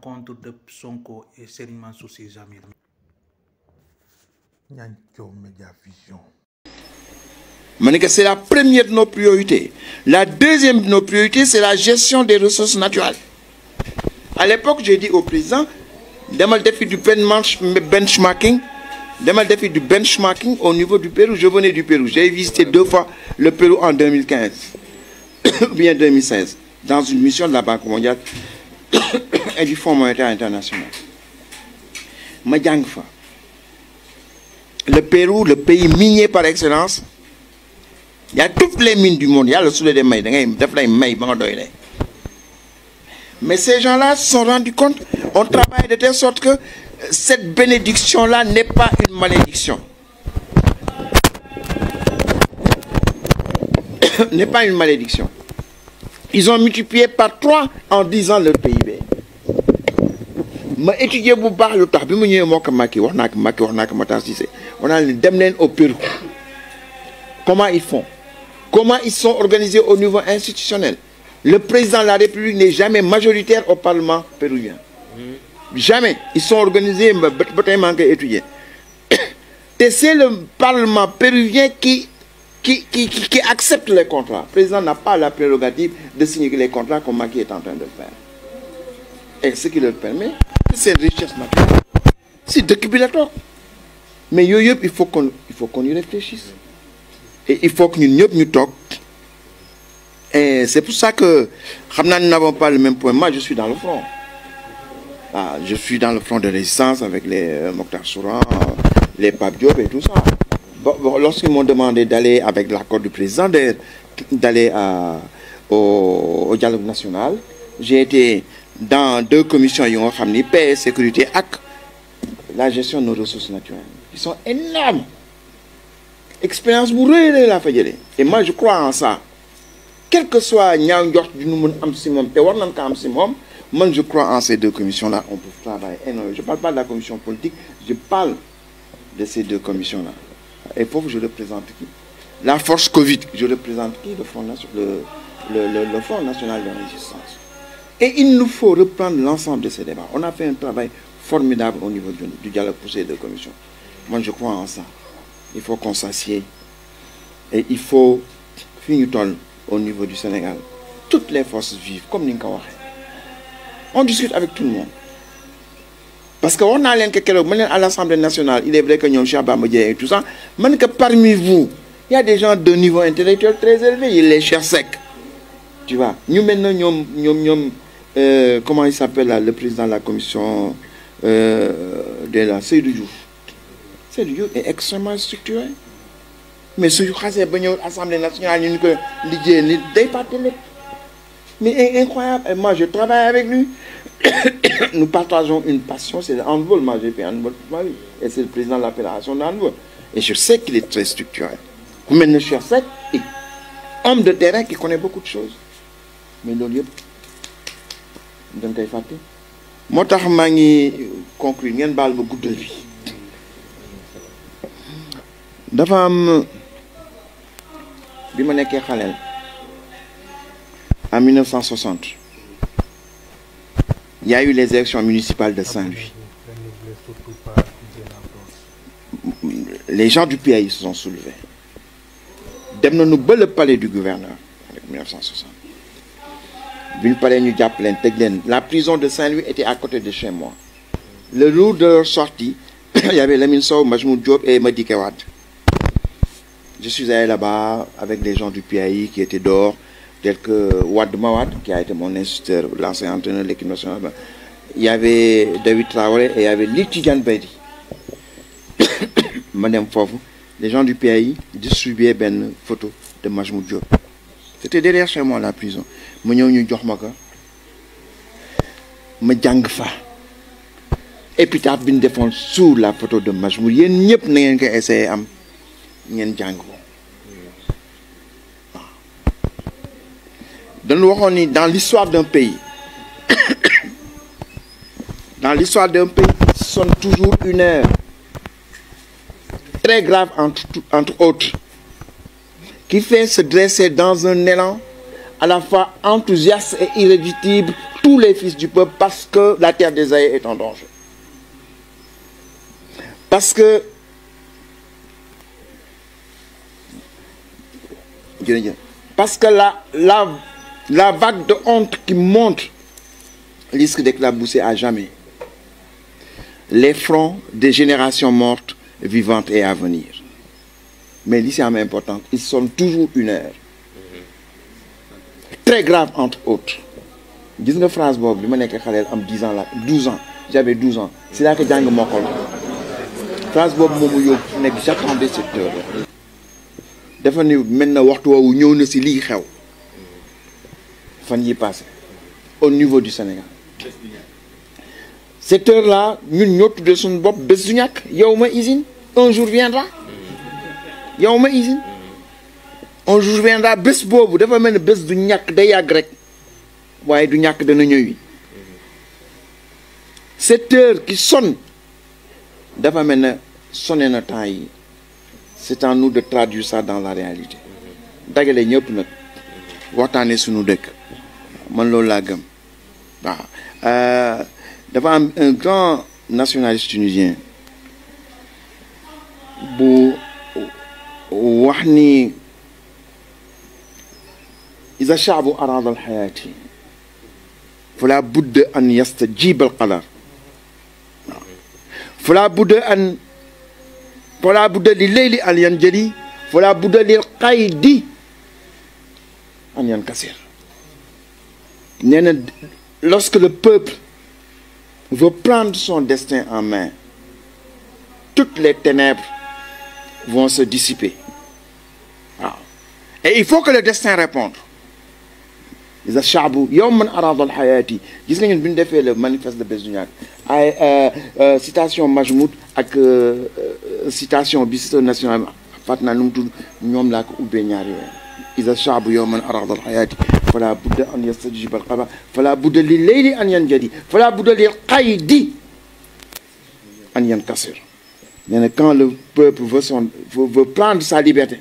rencontre de Sonko et Serigne Mansour Sy Djamil. C'est la première de nos priorités. La deuxième de nos priorités, c'est la gestion des ressources naturelles. À l'époque, j'ai dit au président, demande défi du benchmarking, au niveau du Pérou. Je venais du Pérou. J'ai visité 2 fois le Pérou en 2015, ou bien 2016, dans une mission de la Banque mondiale et du Fonds monétaire international. Le Pérou, le pays minier par excellence, il y a toutes les mines du monde. Il y a le soleil des mailles. Mais ces gens-là se sont rendus compte, on travaille de telle sorte que cette bénédiction-là n'est pas une malédiction. N'est pas une malédiction. Ils ont multiplié par 3 en 10 ans leur PIB. Je suis étudié au Pérou. Comment ils font? Comment ils sont organisés au niveau institutionnel? Le président de la République n'est jamais majoritaire au Parlement péruvien. Jamais. Ils sont organisés, et c'est le Parlement péruvien qui accepte les contrats. Le président n'a pas la prérogative de signer les contrats comme Macky est en train de le faire. Et ce qui leur permet, c'est une richesse naturelle. C'est décubilatoire. Mais il faut qu'on y réfléchisse. Et il faut que nous talk. Et c'est pour ça que nous n'avons pas le même point. Moi, je suis dans le front. Je suis dans le front de résistance avec les Mokhtar Souran, les Pape Diop et tout ça. Lorsqu'ils m'ont demandé d'aller, avec l'accord du président, d'aller au dialogue national, j'ai été dans 2 commissions, paix et sécurité, et la gestion de nos ressources naturelles. Ils sont énormes. Expérience bourrée la fait. Et moi, je crois en ça. Quel que soit moi, je crois en ces 2 commissions-là. On peut travailler énormément. Je ne parle pas de la commission politique, je parle de ces 2 commissions-là. Et il faut que je représente qui? La force Covid, je représente qui? Le Front national de résistance. Et il nous faut reprendre l'ensemble de ces débats. On a fait un travail formidable au niveau du dialogue pour ces 2 commissions. Moi, je crois en ça. Il faut qu'on s'assied. Et il faut finir au niveau du Sénégal. Toutes les forces vivent, comme Ninka. On discute avec tout le monde. Parce qu'on a à l'Assemblée nationale, il est vrai que nous avons et tout ça, mais que parmi vous, il y a des gens de niveau intellectuel très élevé, il les cherche sec. Tu vois, nous maintenant, comment il s'appelle le président de la commission de la Seydou Diouf. Seydou Diouf est extrêmement structuré. Mais si vous avez l'Assemblée nationale, mais incroyable. Et moi, je travaille avec lui. Nous partageons une passion, c'est le handball. Moi, j'ai fait handball toute ma vie. Et c'est le président de la fédération de handball. Et je sais qu'il est très structuré. Mais je suis homme de terrain qui connaît beaucoup de choses. Mais le lieu, je ne sais pas. Moi, je conclure. Je vais beaucoup de vie. En 1960, il y a eu les élections municipales de Saint-Louis. Les gens du pays se sont soulevés. Nous le palais du gouverneur en 1960. La prison de Saint-Louis était à côté de chez moi. Le jour de leur sortie, il y avait Lamine Sow, Majmoud Diop et Madi Kewad. Je suis allé là-bas avec les gens du PAI qui étaient dehors, tels que Wad Mawad, qui a été mon instituteur, l'ancien entraîneur de l'équipe nationale. Il y avait David Traoré et il y avait Litigan Bedi. Madame Fofu, les gens du PAI distribuaient une photo de Majmoud Diop. C'était derrière chez moi la prison. Je suis et puis, tu as bien défendu sous la photo de Majmoud. Il y a une essayé à dans l'histoire d'un pays, ce sont toujours une heure très grave entre autres, qui fait se dresser dans un élan à la fois enthousiaste et irréductible tous les fils du peuple parce que la terre des aïeux est en danger. Parce que la vague de honte qui monte risque d'éclabousser à jamais les fronts des générations mortes, vivantes et à venir. Mais l'ici est important, ils sont toujours une heure. Très grave entre autres. Gis nga phrase boobu bi ma nekk xaleel am 10 ans là, 12 ans, j'avais 12 ans. C'est là que jàng mokkal. Phrase boobu moomu yóbbu nekk j'attendais cette heure. Dafa ni maintenant waxtu woowu ñëw na si lii xew fan yi passé au niveau du Sénégal. Cette heure-là ñun ñoo tuddee suñu bopp bés du ñàkk yow ma usine un jour viendra yow ma usine un jour viendra bés boobu dafa mel ne bés du ñàkk day yàgg rek waaye du ñàkk dana ñëwi. Cette heure qui sonne dafa mel ne sonné na temps yi. C'est à nous de traduire ça dans la réalité. dagale ñëpp nag waxtaanee suñu dëkk man loolu laa gëm waaw dafa am un grand nationaliste tunisien bu wax ni إذا شعب أراد الحياة فلا بد أن يستجيب القدر فلا بد لليل أن ينجلي فلا بد للقيد أن ينكسر. Lorsque le peuple veut prendre son destin en main, toutes les ténèbres vont se dissiper. Et il faut que le destin réponde. إذا الشعب يوما أراد الحياة gis nga ñun bi ñu defee le manifeste de bés du ñàkk ay citation Majmout ak citation bi ci national fàtt naa nu mu tudd ñoom laa ko ubbee ñaari weer إذا الشعب يوما أراد الحياة فلا بد أن يستجيب القضاء فلا بد لليل أن ينجلي فلا بد للقيد أن ينكسر. Quand le peuple veut prendre sa liberté,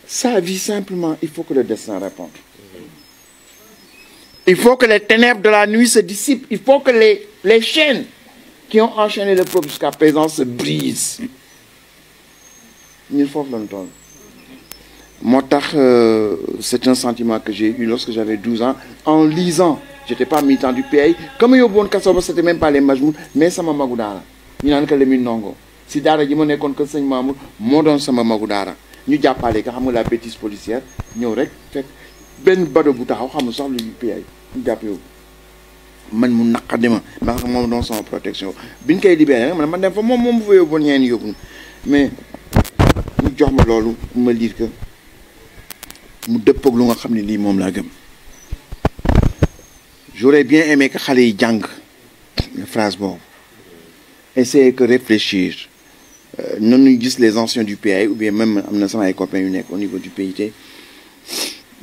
sa vie simplement, il faut que le destin réponde. Il faut que les ténèbres de la nuit se dissipent. Il faut que les chaînes qui ont enchaîné le peuple jusqu'à présent se brisent. C'est un sentiment que j'ai eu lorsque j'avais 12 ans. En lisant, je n'étais pas militant du pays. Comme il y a eu ce n'était même pas les Majmout, mais ça m'a magoudara. Il y a les Minongo. Si Dara dit que Seigneur Mamour, mon don sama magoudara. Nous avons parlé de la bêtise policière. Nous avons fait ben bado bu taxaw xam sax lu PI ñu japp yow man mu naqadima ma mom don sama protection biñ koy libéré man dem fa mom fa yóbbu ñeen yóbbu mais ñu jox ma lolu ma lire que mu dëppog lu nga xam ne lii moom laa gëm. J'aurais bien aimé que xale yi jàng phrase boobu essayer que réfléchir noonu gis les anciens du PAI ou bien même am na sama ay copains yu nekk au niveau du PIT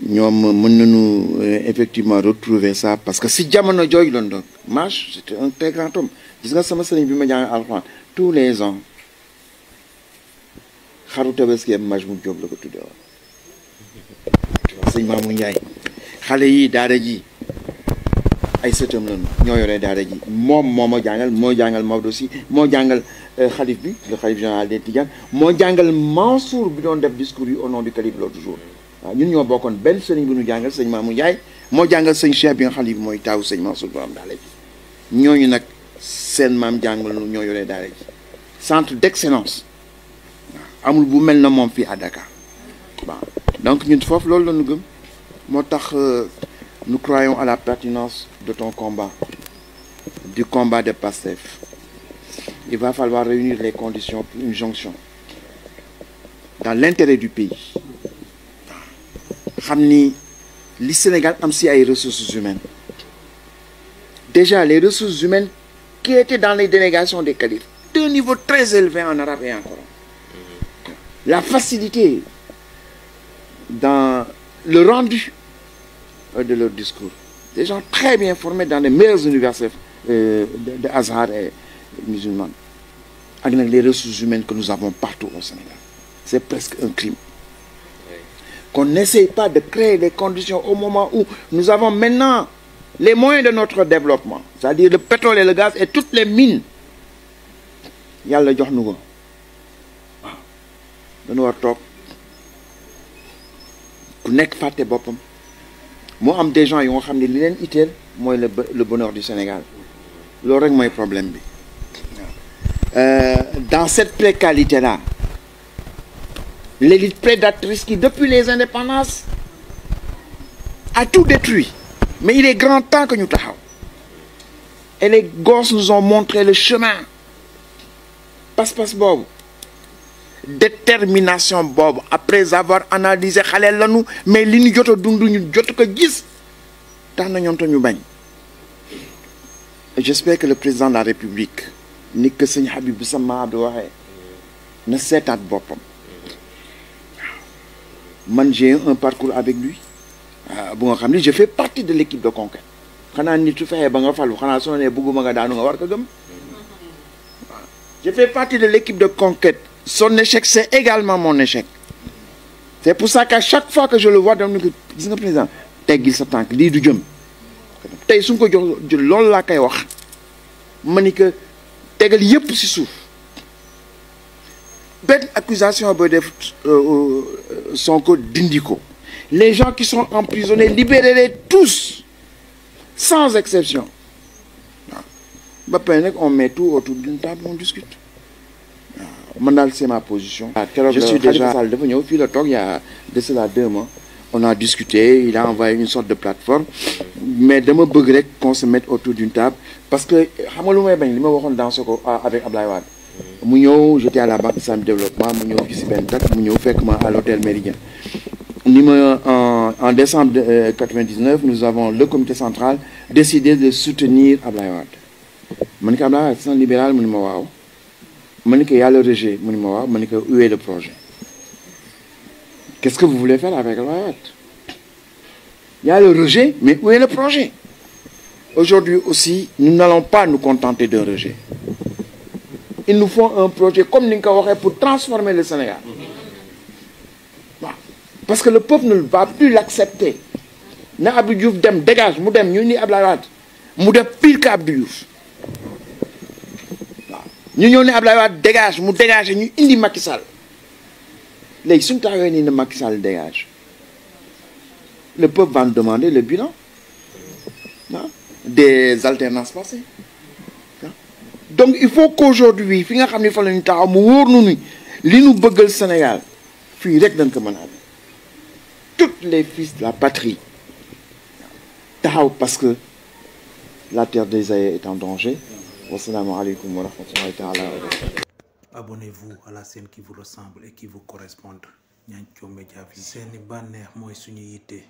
ñoom mën nañu effectivement retrouver ça parce que si jamono jooju doon donc Mach c'était un très grand homme gis nga sama sëriñ bi ma jàng alxuraan tous les ans xaru tabaski am Majmout Diop la ko tuddee woon sëñ Mamou Ndiaye xale yi daara ji ay sëtam lañu ñoo yore daara ji moom moo ma jàngal moo jàngal Maodo si moo jàngal xalif bi le xalif général des Tidianes moo jàngal Mansour bi doon def discours yi au nom du calife l'autre jour waaw ñun ñoo bokkoon benn sëriñ bi ñu jàngal sëñ Mamou Ndiaye moo jàngal sëñ Cheikh bi nga xalif bi mooy taawu sëñ Mansour bu am daara ji ñooñu nag seen maam jàngal nu ñoo yore daara ji centre d'excellence waaw amul bu mel na moom fii à Dakar waaw donc ñun foofu loolu la ñu gëm moo tax nous croyons à la pertinence de ton combat, du combat de PASTEF. Il va falloir réunir les conditions pour une jonction dans l'intérêt du pays. Le Sénégal a aussi des ressources humaines. Déjà, les ressources humaines qui étaient dans les délégations des califes, d'un niveau très élevé en arabe et en coran. La facilité dans le rendu de leur discours. Des gens très bien formés dans les meilleures universités de Azhar et musulmans. Avec les ressources humaines que nous avons partout au Sénégal. C'est presque un crime. Qu'on n'essaye pas de créer les conditions au moment où nous avons maintenant les moyens de notre développement, c'est-à-dire le pétrole et le gaz et toutes les mines, yàlla jox nu ko dañu war toog ku nekk fàtte boppam moo am des gens yu nga xam ne li leen itteel mooy le bonheur du Sénégal loolu rek mooy problème bi. Dans cette précarité-là, l'élite prédatrice qui, depuis les indépendances, a tout détruit. Mais il est grand temps que nous taxaw. Et les gosses nous ont montré le chemin. Passe-passe bob. Détermination bob. Après avoir analysé xalé lañu mais li ñu jotta dundu ñu jott ko gis tax na ñon to ñu bañ. J'espère que le président de la République ni que sëñ Habib sama Abdou waxee na seetaat boppam man j'ai un parcours avec lui bu nga xam ni je fais partie de l'équipe de conquête xanaa nit su fexee ba nga falu xanaa soo nee bëgguma nga daanu nga war ko gëm je fais partie de l'équipe de conquête son échec c'est également mon échec c'est pour ça qu'à chaque fois que je le vois dama ne ko gis nga président teggil sa tànk lii du jëm tey su ko jox loolu laa koy wax ma ni que tegal yépp ci suuf benn accusation ba def Sonko dindi ko les gens qui sont emprisonnés libérez-les tous sans exception waaw ba pare nag on met tout autour d'une table on discute waaw man daal c'est ma position. je suis déjà dafa ñëw fii la toog il y a de cela 2 mois on a discuté il a envoyé une sorte de plateforme mais dama bëgg rek qu'on se mette autour d'une table parce que xam nga lu may bañ li ma waxoon dans ce ko avec Ablaye Wade mu ñëw j'étais à la Banque Islamique de Développement mu ñëw gis benn date mu ñëw fekk ma à l'hôtel Méridien ni ma en décembre 99 nous avons le comité central décidé de soutenir Ablaye Wade ma ni ko Ablaye Wade c'est un libéral mu ni ma waaw ma ni ko y a le rejet mu ni ma waaw ma ni ko où est le projet. Qu'est-ce que vous voulez faire avec Ablaye Wade? Il y a le rejet, mais où est le projet? Aujourd'hui aussi, nous n'allons pas nous contenter d'un rejet. Il nous faut un projet comme ni nga ko waxee pour transformer le Sénégal. Waaw parce que le peuple ne va plus l'accepter. Na Abdou Diouf dem dégage mu dem ñu ni Ablaye Wade mu def pire que Abdou Diouf. Waaw ñu ñëw ni Ablaye Wade dégage mu dégage ñu indi Macky Sall. Léegi suñu taxawee nii ne Macky Sall dégage le peuple va nous demander le bilan des alternances passées donc il faut qu'aujourd'hui fi nga xam ne fa la ñu taxaw mu wóor nu ni li nu bëggal Sénégal fii rek dañ ko mën a amee toutes les fils de la patrie taxaw parce que la terre des aïeux est en danger. Wasalaamu aleykum wa rahmatullahi taala wa barakatuh. Abonnez-vous à la chaîne qui vous ressemble et qui vous correspond. Nianthio Média. seeni bànneex mooy suñu yitte.